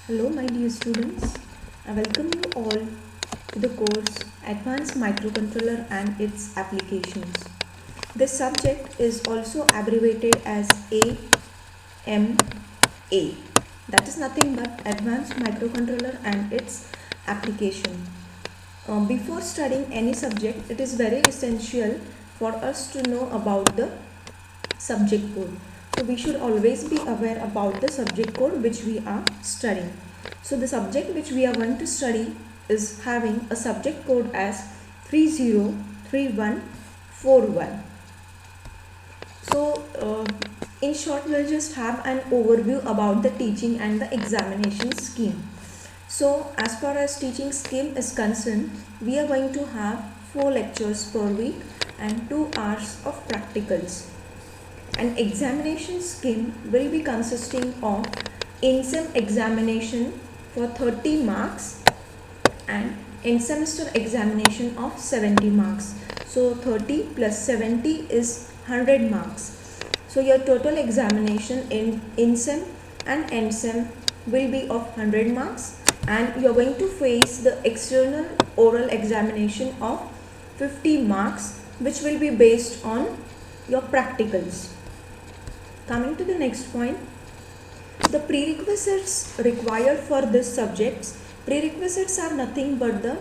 Hello my dear students, I welcome you all to the course Advanced Microcontroller and its Applications. This subject is also abbreviated as AMA. That is nothing but Advanced Microcontroller and its Application. Before studying any subject, it is very essential for us to know about the subject code. So we should always be aware about the subject code which we are studying. So the subject which we are going to study is having a subject code as 303141. So in short, we'll just have an overview about the teaching and the examination scheme. So as far as teaching scheme is concerned, we are going to have 4 lectures per week and 2 hours of practicals. An examination scheme will be consisting of in-sem examination for 30 marks and in-semester examination of 70 marks. So 30 plus 70 is 100 marks. So your total examination in in-sem and end-sem will be of 100 marks, and you are going to face the external oral examination of 50 marks, which will be based on your practicals. Coming to the next point, the prerequisites required for this subjects. Prerequisites are nothing but the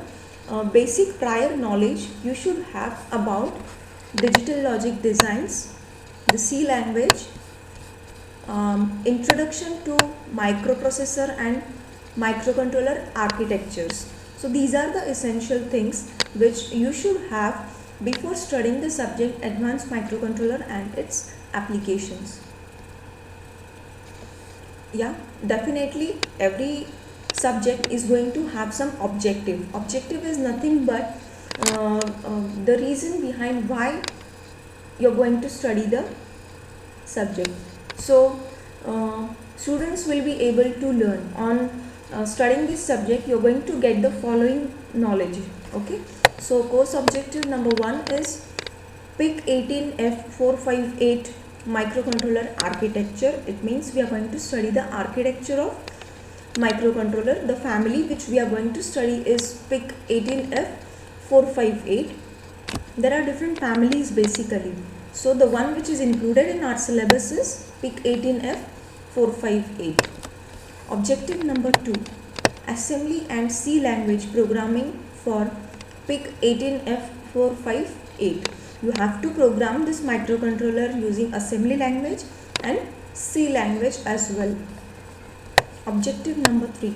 basic prior knowledge you should have about digital logic designs, the C language, introduction to microprocessor and microcontroller architectures. So these are the essential things which you should have before studying the subject Advanced Microcontroller and its applications. Yeah, definitely every subject is going to have some objective. Objective is nothing but the reason behind why you're going to study the subject. So students will be able to learn on studying this subject. You're going to get the following knowledge. Okay, so course objective number 1 is PIC 18F458 microcontroller architecture. It means we are going to study the architecture of microcontroller. The family which we are going to study is PIC 18F458. There are different families basically. So the one which is included in our syllabus is PIC 18F458. Objective number 2, assembly and C language programming for PIC 18F458. You have to program this microcontroller using assembly language and C language as well. Objective number 3,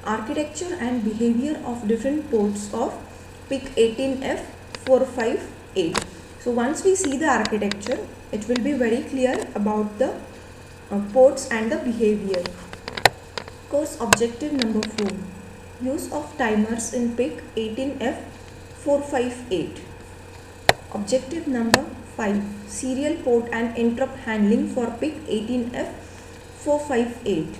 architecture and behavior of different ports of PIC 18F458. So once we see the architecture, it will be very clear about the ports and the behavior. Course objective number 4, use of timers in PIC 18F458. Objective number 5, serial port and interrupt handling for PIC 18F458.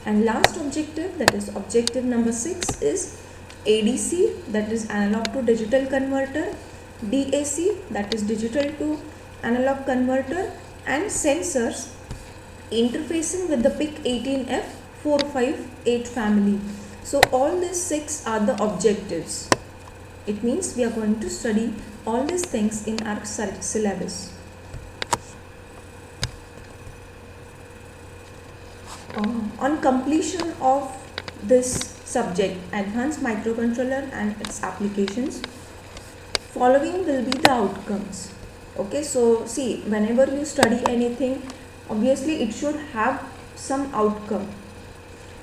And last objective, that is objective number 6, is ADC, that is analog to digital converter, DAC, that is digital to analog converter, and sensors interfacing with the PIC 18F458 family. So all these 6 are the objectives. It means we are going to study all these things in our syllabus. On completion of this subject, Advanced Microcontroller and its applications, following will be the outcomes. Okay, so see, whenever you study anything, obviously it should have some outcome.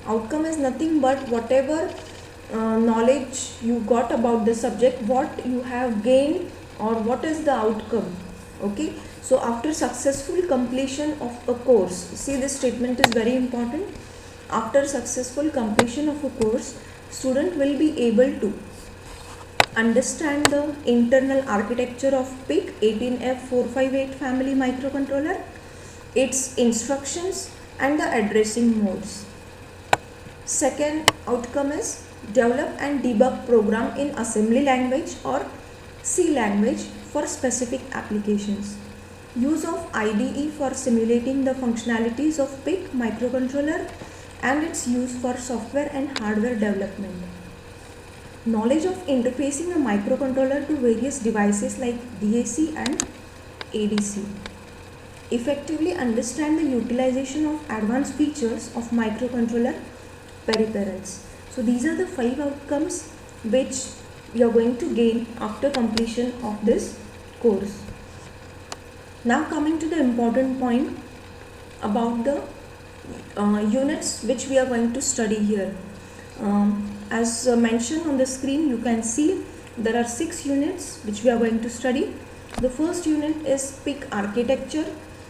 Outcome is nothing but whatever knowledge you got about the subject, what you have gained, or what is the outcome. Okay, so after successful completion of a course, see, this statement is very important. After successful completion of a course, student will be able to understand the internal architecture of PIC 18F458 family microcontroller, its instructions and the addressing modes. Second outcome is develop and debug program in assembly language or C language for specific applications. Use of IDE for simulating the functionalities of PIC microcontroller and its use for software and hardware development. Knowledge of interfacing a microcontroller to various devices like DAC and ADC. Effectively understand the utilization of advanced features of microcontroller peripherals. So these are the 5 outcomes which you are going to gain after completion of this course. Now coming to the important point about the units which we are going to study here. As mentioned on the screen, you can see there are 6 units which we are going to study. The first unit is PIC architecture.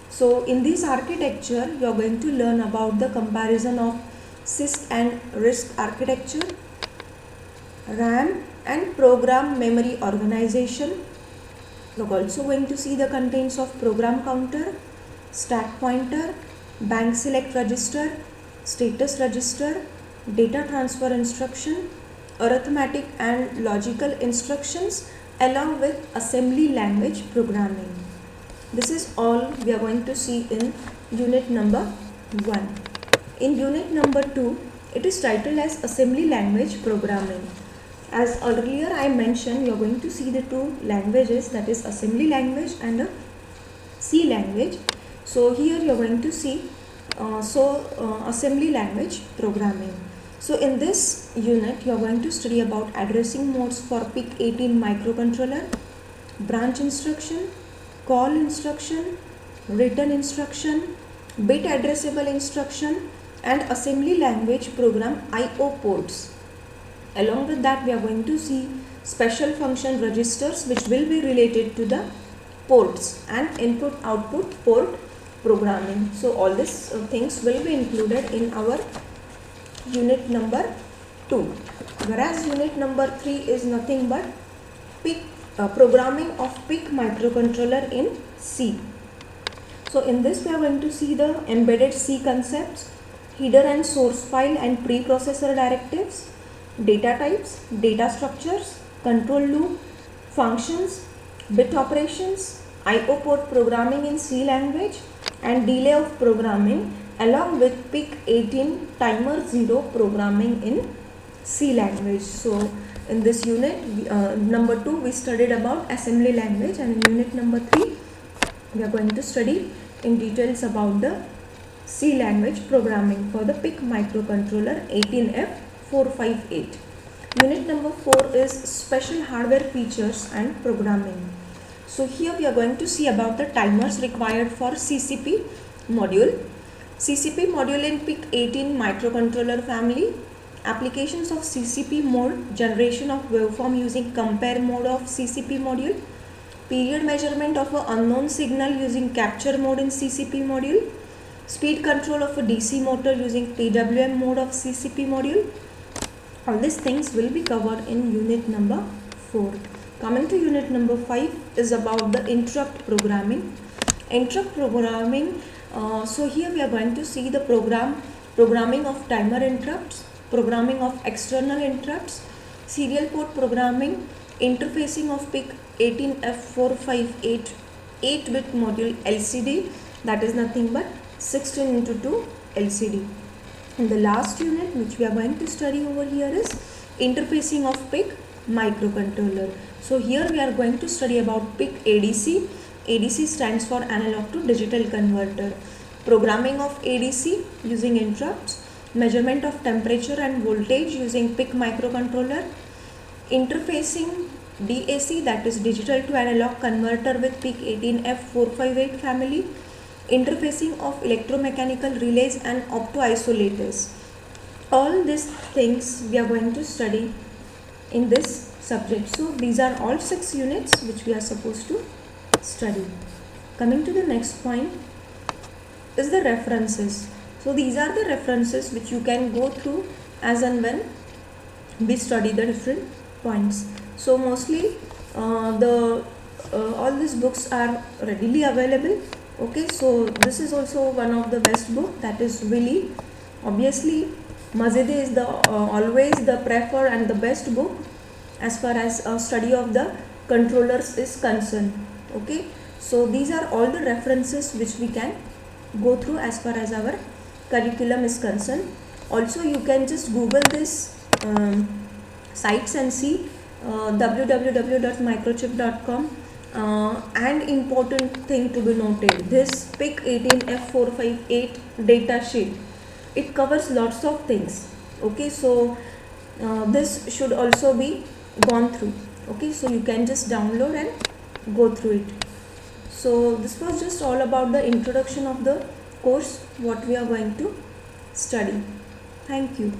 So in this architecture, you are going to learn about the comparison of CISC and RISC architecture, RAM and program memory organization. You are also going to see the contents of program counter, stack pointer, bank select register, status register, data transfer instruction, arithmetic and logical instructions along with assembly language programming. This is all we are going to see in unit number 1. In unit number 2, it is titled as assembly language programming. As earlier I mentioned, you are going to see the 2 languages, that is assembly language and a C language. So here you are going to see assembly language programming. So in this unit, you are going to study about addressing modes for PIC18 microcontroller, branch instruction, call instruction, return instruction, bit addressable instruction and assembly language program IO ports. Along with that, we are going to see special function registers which will be related to the ports and input output port programming. So all these things will be included in our unit number 2. Whereas unit number 3 is nothing but PIC programming of PIC microcontroller in C. So in this we are going to see the embedded C concepts, header and source file and preprocessor directives, data types, data structures, control loop, functions, bit operations, IO port programming in C language and delay of programming along with PIC18 timer 0 programming in C language. So in this unit number 2 we studied about assembly language, and in unit number 3 we are going to study in details about the C language programming for the PIC microcontroller 18F458. Unit number 4 is special hardware features and programming. So here we are going to see about the timers required for CCP module. CCP module in PIC18 microcontroller family, applications of CCP mode, generation of waveform using compare mode of CCP module, period measurement of an unknown signal using capture mode in CCP module, speed control of a DC motor using PWM mode of CCP module. All these things will be covered in unit number 4. Coming to unit number 5 is about the interrupt programming. Interrupt programming, so here we are going to see the programming of timer interrupts, programming of external interrupts, serial port programming, interfacing of PIC18F458 8-bit module LCD, that is nothing but 16x2 LCD. And the last unit which we are going to study over here is interfacing of PIC microcontroller. So here we are going to study about PIC ADC. ADC stands for analog to digital converter. Programming of ADC using interrupts, measurement of temperature and voltage using PIC microcontroller, interfacing DAC, that is digital to analog converter with PIC18F458 family, interfacing of electromechanical relays and optoisolators. All these things we are going to study in this subject. So these are all 6 units which we are supposed to study. Coming to the next point is the references. So these are the references which you can go through as and when we study the different points. So mostly all these books are readily available. Okay, so this is also one of the best book, that is Willy. Obviously Mazide is the always the preferred and the best book as far as study of the controllers is concerned. Okay, so these are all the references which we can go through as far as our curriculum is concerned. Also you can just google this sites and see www.microchip.com. And important thing to be noted, this PIC 18F458 data sheet, it covers lots of things. Okay, so this should also be gone through. Okay, so you can just download and go through it. So this was just all about the introduction of the course what we are going to study. Thank you.